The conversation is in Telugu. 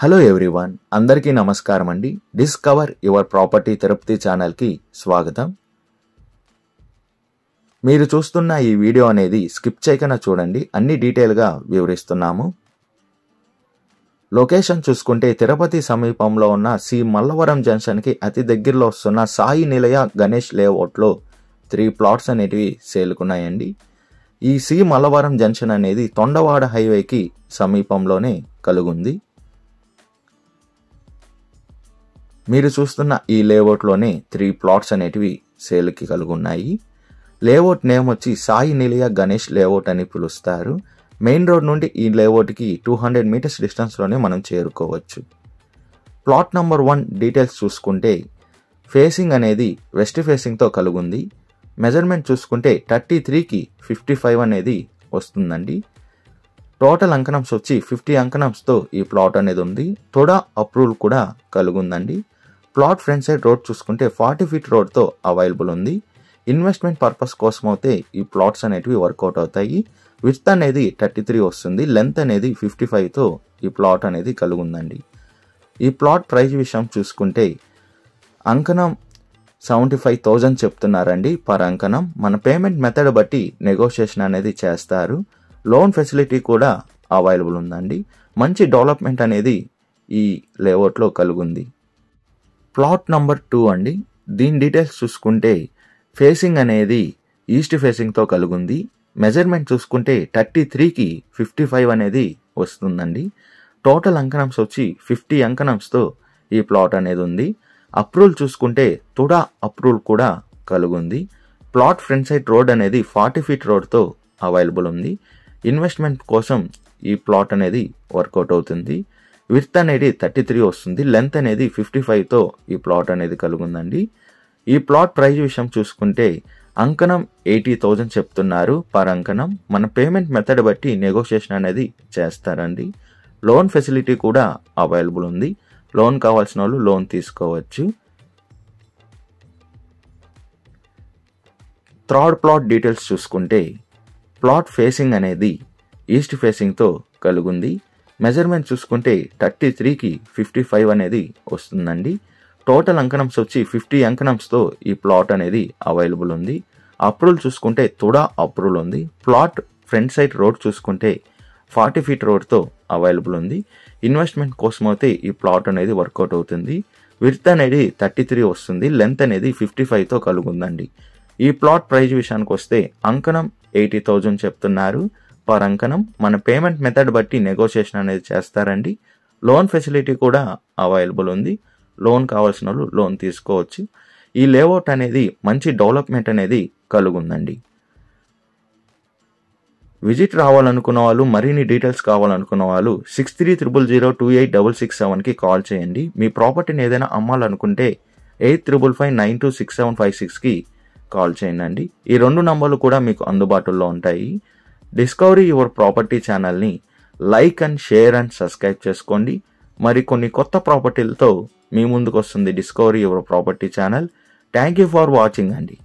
హలో ఎవ్రీవన్, అందరికీ నమస్కారం అండి. డిస్కవర్ యువర్ ప్రాపర్టీ తిరుపతి ఛానల్కి స్వాగతం. మీరు చూస్తున్న ఈ వీడియో అనేది స్కిప్ చేయకుండా చూడండి, అన్ని డీటెయిల్గా వివరిస్తున్నాము. లొకేషన్ చూసుకుంటే తిరుపతి సమీపంలో ఉన్న సి మల్లవరం జంక్షన్కి అతి దగ్గరలో వస్తున్న సాయి నిలయ గణేష్ లేఅవుట్లో 3 ప్లాట్స్ అనేటివి సేలుకున్నాయండి. ఈ సి మల్లవరం జంక్షన్ అనేది తొండవాడ హైవేకి సమీపంలోనే కలుగుంది. మీరు చూస్తున్న ఈ లేఅవుట్లోనే 3 ప్లాట్స్ అనేటివి సేల్కి కలుగున్నాయి. లేఅవుట్ నేమ్ వచ్చి సాయి నిలయ గణేష్ లేఅవుట్ అని పిలుస్తారు. మెయిన్ రోడ్ నుండి ఈ లేఅవుట్కి 200 మీటర్స్ డిస్టెన్స్లోనే మనం చేరుకోవచ్చు. ప్లాట్ నెంబర్ 1 డీటెయిల్స్ చూసుకుంటే ఫేసింగ్ అనేది వెస్ట్ ఫేసింగ్తో కలుగుంది. మెజర్మెంట్ చూసుకుంటే 33కి 55 అనేది వస్తుందండి. టోటల్ అంకణంస్ వచ్చి 50 అంకణంస్తో ఈ ప్లాట్ అనేది ఉంది. తొడా అప్రూవల్ కూడా కలుగుందండి. ప్లాట్ ఫ్రంట్ సైడ్ రోడ్ చూసుకుంటే 40 ఫీట్ రోడ్తో అవైలబుల్ ఉంది. ఇన్వెస్ట్మెంట్ పర్పస్ కోసం అయితే ఈ ప్లాట్స్ అనేటివి వర్కౌట్ అవుతాయి. విడ్త్ అనేది 33 వస్తుంది, లెంత్ అనేది 55తో ఈ ప్లాట్ అనేది కలుగుందండి. ఈ ప్లాట్ ప్రైస్ విషయం చూసుకుంటే అంకణం 75,000 చెప్తున్నారండి పర్ అంకణం. మన పేమెంట్ మెథడ్ బట్టి నెగోషియేషన్ అనేది చేస్తారు. లోన్ ఫెసిలిటీ కూడా అవైలబుల్ ఉందండి. మంచి డెవలప్మెంట్ అనేది ఈ లేఅవుట్లో కలుగుంది. ప్లాట్ నెంబర్ 2 అండి. దీని డీటెయిల్స్ చూసుకుంటే ఫేసింగ్ అనేది ఈస్ట్ ఫేసింగ్తో కలుగుంది. మెజర్మెంట్ చూసుకుంటే 33కి 55 అనేది వస్తుందండి. టోటల్ అంకణంస్ వచ్చి 50 అంకణంస్తో ఈ ప్లాట్ అనేది ఉంది. అప్రూవల్ చూసుకుంటే తుడా అప్రూవల్ కూడా కలుగుంది. ప్లాట్ ఫ్రంట్ సైడ్ రోడ్ అనేది 40 ఫీట్ రోడ్తో అవైలబుల్ ఉంది. ఇన్వెస్ట్మెంట్ కోసం ఈ ప్లాట్ అనేది వర్కౌట్ అవుతుంది. విడ్త్ అనేది 33 వస్తుంది, లెంత్ అనేది 55తో ఈ ప్లాట్ అనేది కలుగుందండి. ఈ ప్లాట్ ప్రైస్ విషయం చూసుకుంటే అంకణం 80,000 చెప్తున్నారు పర్ అంకణం. మన పేమెంట్ మెథడ్ బట్టి నెగోషియేషన్ అనేది చేస్తారండి. లోన్ ఫెసిలిటీ కూడా అవైలబుల్ ఉంది. లోన్ కావాల్సిన వాళ్ళు లోన్ తీసుకోవచ్చు. థర్డ్ ప్లాట్ డీటెయిల్స్ చూసుకుంటే ప్లాట్ ఫేసింగ్ అనేది ఈస్ట్ ఫేసింగ్తో కలుగుంది. మెజర్మెంట్ చూసుకుంటే 33కి 55 అనేది వస్తుందండి. టోటల్ అంకణంస్ వచ్చి 50 అంకణంస్తో ఈ ప్లాట్ అనేది అవైలబుల్ ఉంది. అప్రూవల్ చూసుకుంటే తుడా అప్రూవల్ ఉంది. ప్లాట్ ఫ్రంట్ సైడ్ రోడ్ చూసుకుంటే 40 ఫీట్ రోడ్తో అవైలబుల్ ఉంది. ఇన్వెస్ట్మెంట్ కోసం అయితే ఈ ప్లాట్ అనేది వర్కౌట్ అవుతుంది. విడ్త్ అనేది 33 వస్తుంది, లెంత్ అనేది 55తో కలుగుందండి. ఈ ప్లాట్ ప్రైస్ విషయానికి వస్తే అంకణం 80,000 చెప్తున్నారు పర్ అంకణం. మన పేమెంట్ మెథడ్ బట్టి నెగోషియేషన్ అనేది చేస్తారండి. లోన్ ఫెసిలిటీ కూడా అవైలబుల్ ఉంది. లోన్ కావాల్సిన వాళ్ళు లోన్ తీసుకోవచ్చు. ఈ లేఅవుట్ అనేది మంచి డెవలప్మెంట్ అనేది కలుగుందండి. విజిట్ రావాలనుకున్న వాళ్ళు, మరిన్ని డీటెయిల్స్ కావాలనుకున్న వాళ్ళు 6300028667కి కాల్ చేయండి. మీ ప్రాపర్టీని ఏదైనా అమ్మాలనుకుంటే 8555926756కి కాల్ చేయండి. ఈ 2 నంబర్లు కూడా మీకు అందుబాటులో ఉంటాయి. డిస్కవరీ యువర్ ప్రాపర్టీ ఛానల్ని like and share and subscribe చేసుకోండి. మరి కొన్ని కొత్త ప్రాపర్టీలతో మీ ముందుకు వస్తుంది discovery your property channel. Thank you for watching అండి.